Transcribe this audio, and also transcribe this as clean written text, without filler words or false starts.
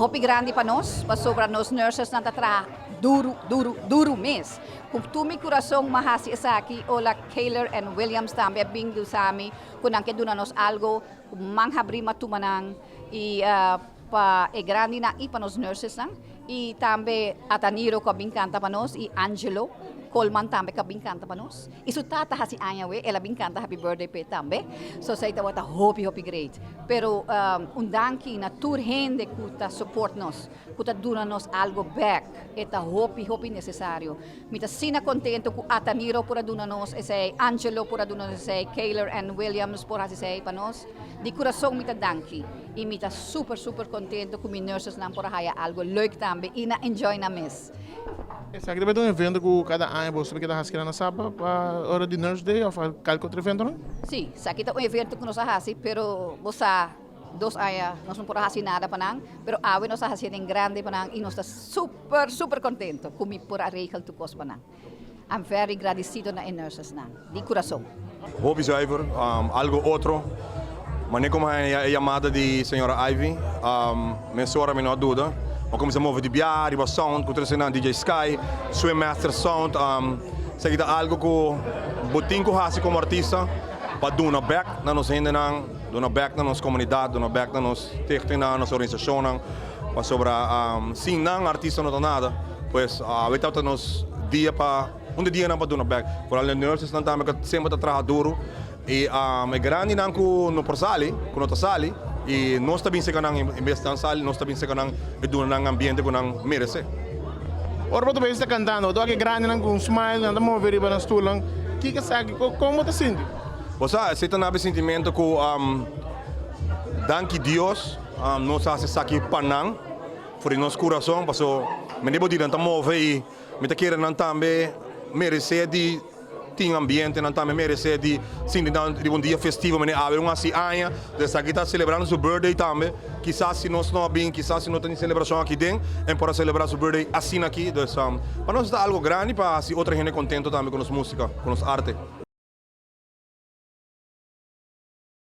hopi grande para nós, para sobra nós nurses na tatra duro mês. Kung tumi coração mahasi sa aqui, ola Kaler and Williams também bingo sa amin, kung ang keduna nos algo, manghabri matumanang e pa e grande na ipa nos nurses nang e também Ataniro kabing kanta pa nos e Angelo Coleman também kabing kanta pa nos. Isu tata hasi anya we, ela bing kanta happy birthday pe também. So sa ita wata hopi great. Pero undanki na tur hende kuta support nos, kuta duna nos algo back. Eta hopi necessário. Mita sina contento ku Ataniro pura duna nos, esay Angelo pura duna nos, esay Kaler and Williams pura hasi pa nos. Di coração mita danki. E mita super contento com nurses não por haya algo leuk também e na enjoy na mes. Essa aqui é um evento que cada ano você que está na sábado para hora de Nurse Day ou qualquer outro evento, não? Sim, essa aqui é um evento que nós fazemos, pero você 2 anos nós não podemos fazer nada para não, pero awe nós fazemos em grande para não e nós está super contento com me por a regel tu cos para não. I'm very agradecido na nurses não, de coração. Hobby zuiver, algo outro. Mas como a chamada de senhora Ivy, minha senhora me não ajuda. Mas como se move de biar, de sound, com o DJ Sky, Swim Master Sound, seguida algo que botin com hasi como artista, para dar back na nossa gente, dar back na nossa comunidade, dar back na nossa technique, na nossa organização, para sobre sim não artista não nada, pois a gente nos dia para dia não para dar back, por além de nurses não também que sempre está trabalhando e é grande não com no portali, com nota sali e nós também se ganham investir sali, nós também se ganham do ambiente que não merece. Ora você está cantando, do que grande não com smile, não mover para na stoel, que sabe como te sente? Você está na sentimento que danke Deus, nós fazemos aqui panang, por nosso coração, passou, me devo dizer não mover e me tá querendo também merecer de tem ambiente, não também merece de sim de um dia festivo, mas haver uma assim aia, dessa aqui está celebrando seu birthday também, quizás se nós não bem, quizás se não tem celebração aqui dentro, é para celebrar seu birthday assim aqui, então para nós está algo grande para se outra gente contento também com nossa música, com nossa arte.